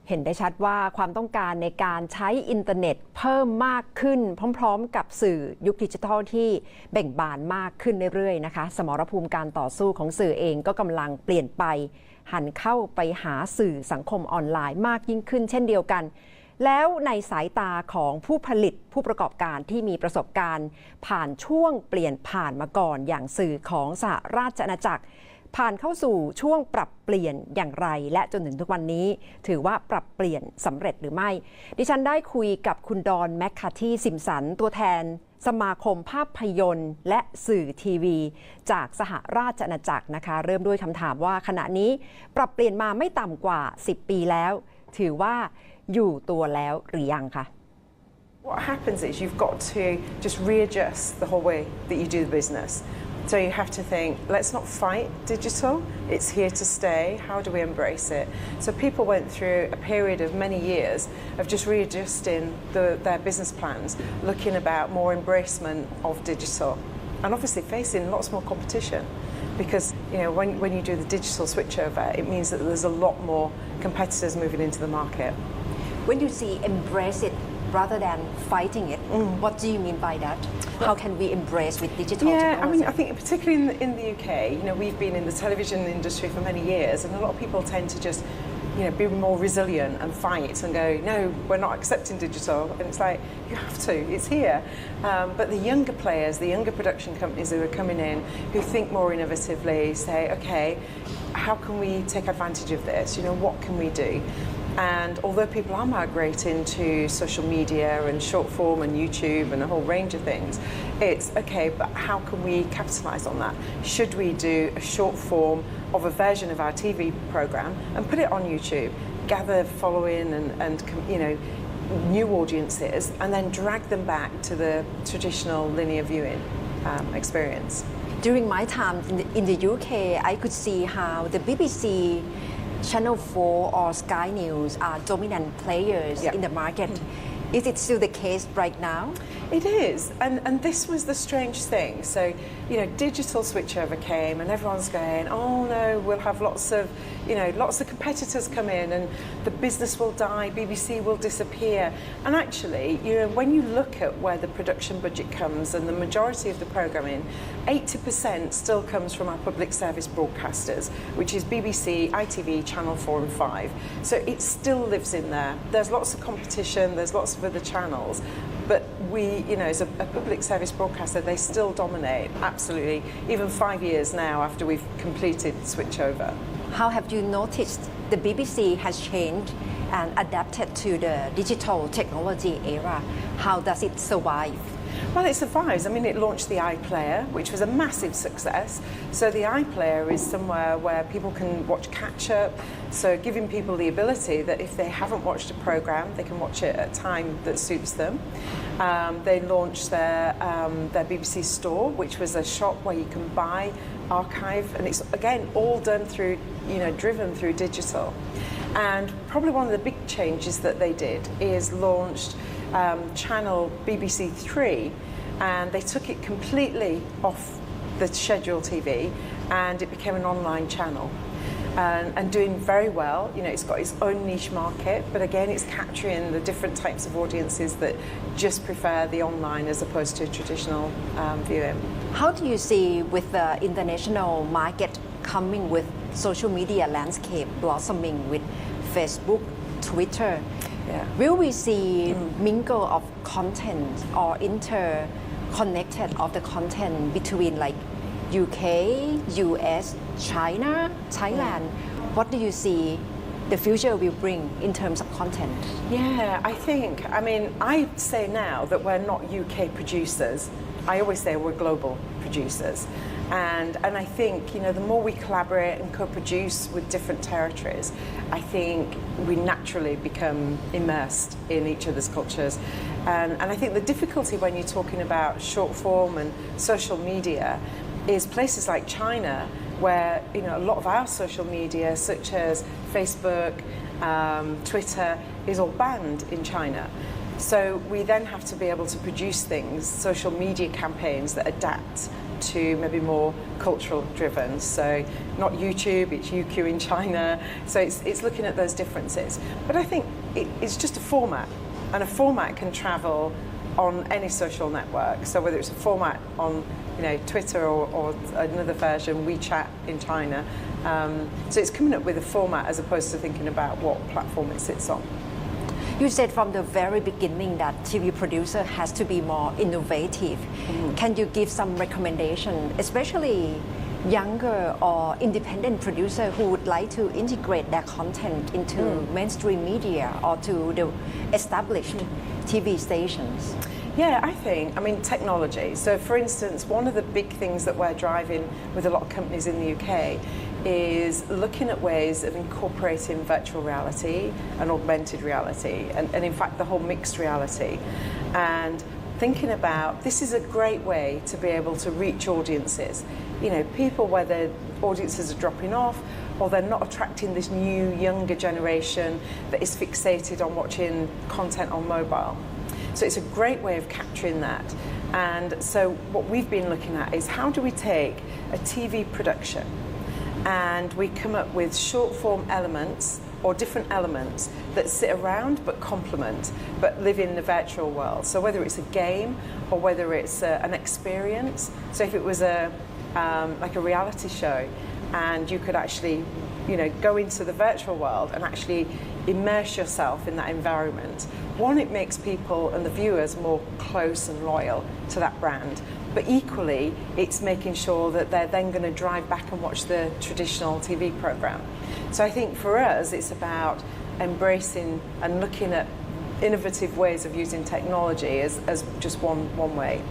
เห็นได้ชัดว่าความต้องการในการใช้อินเทอร์เน็ตเพิ่มมากขึ้นพร้อมๆกับสื่อยุคดิจิทัลที่เบ่งบานมากขึ้นเรื่อยๆนะคะสมรภูมิการต่อสู้ของสื่อเองก็กำลังเปลี่ยนไปหันเข้าไปหาสื่อสังคมออนไลน์มากยิ่งขึ้นเช่นเดียวกันแล้วในสายตาของผู้ผลิตผู้ประกอบการที่มีประสบการณ์ผ่านช่วงเปลี่ยนผ่านมาก่อนอย่างสื่อของสหราชอาณาจักรผ่านเข้าสู่ช่วงปรับเปลี่ยนอย่างไรและจนถึงทุกวันนี้ถือว่าปรับเปลี่ยนสำเร็จหรือไม่ดิฉันได้คุยกับคุณดอนแมคคาที่สิมสันตัวแทนสมาคมภาพยนตร์และสื่อทีวีจากสหราชอาณาจักรนะคะเริ่มด้วยคำถามว่าขณะนี้ปรับเปลี่ยนมาไม่ต่ำกว่า10ปีแล้วถือว่าอยู่ตัวแล้วหรือยังคะ What happens is you've got to just readjust the whole way that you do the business. So you have to think, let's not fight digital. It's here to stay. How do we embrace it? So people went through a period of many years of just readjusting their business plans, looking about more embracement of digital, and obviously facing lots more competition. Because when you do the digital switchover, it means that there's a lot more competitors moving into the market. When you see embrace it rather than fighting it, what do you mean by that? How can we embrace with digital technology? I think particularly in the UK, we've been in the television industry for many years, and a lot of people tend to just be more resilient and fight and go, no, we're not accepting digital. And it's like, you have to, it's here. But the younger players, the younger production companies who are coming in, who think more innovatively, say, okay, how can we take advantage of this? What can we do? And although people are migrating to social media and short form and YouTube and a whole range of things, it's okay, but how can we capitalise on that? Should we do a short form of a version of our TV programme and put it on YouTube, gather following and new audiences, and then drag them back to the traditional linear viewing experience? During my time in the UK, I could see how the BBC Channel 4 or Sky News are dominant players in the market. Is it still the case right now? It is, and this was the strange thing. So, digital switchover came, and everyone's going, "Oh no, we'll have lots of competitors come in, and the business will die. BBC will disappear." And actually, when you look at where the production budget comes and the majority of the programming, 80% still comes from our public service broadcasters, which is BBC, ITV, Channel 4 and 5. So it still lives in there. There's lots of competition. There's lots of other channels. But we, as a public service broadcaster, they still dominate, absolutely, even 5 years now after we've completed switchover. How have you noticed the BBC has changed and adapted to the digital technology era? How does it survive? Well, it survives. It launched the iPlayer, which was a massive success. So the iPlayer is somewhere where people can watch catch-up, so giving people the ability that if they haven't watched a programme, they can watch it at a time that suits them. They launched their BBC Store, which was a shop where you can buy archive, and it's, again, all done through, driven through digital. And probably one of the big changes that they did is launched channel BBC 3, and they took it completely off the scheduled TV, and it became an online channel. And doing very well. It's got its own niche market, but again, it's capturing the different types of audiences that just prefer the online as opposed to traditional viewing. How do you see with the international market coming with social media landscape blossoming with Facebook, Twitter? Will we see mingle of content or interconnected of the content between like UK, US, China, Thailand? What do you see the future will bring in terms of content? I say now that we're not UK producers. I always say we're global producers. And I think, the more we collaborate and co-produce with different territories, I think we naturally become immersed in each other's cultures. And I think the difficulty when you're talking about short form and social media is places like China, where a lot of our social media, such as Facebook, Twitter, is all banned in China. So we then have to be able to produce things, social media campaigns that adapt to maybe more cultural driven. So not YouTube, it's UQ in China. So it's looking at those differences. But I think it's just a format, and a format can travel on any social network. So whether it's a format on Twitter or another version, WeChat in China. So it's coming up with a format as opposed to thinking about what platform it sits on. You said from the very beginning that TV producer has to be more innovative. Can you give some recommendation, especially younger or independent producer who would like to integrate their content into mainstream media or to the established TV stations? Yeah, I mean, technology. So for instance, one of the big things that we're driving with a lot of companies in the UK is looking at ways of incorporating virtual reality and augmented reality, and in fact the whole mixed reality, and thinking about this is a great way to be able to reach audiences. People where their audiences are dropping off or they're not attracting this new younger generation that is fixated on watching content on mobile. So it's a great way of capturing that. And so what we've been looking at is how do we take a TV production and we come up with short form elements or different elements that sit around but complement, but live in the virtual world. So whether it's a game or whether it's an experience. So if it was like a reality show and you could actually go into the virtual world and actually immerse yourself in that environment. One, it makes people and the viewers more close and loyal to that brand, but equally it's making sure that they're then going to drive back and watch the traditional TV program. So I think for us it's about embracing and looking at innovative ways of using technology as just one way.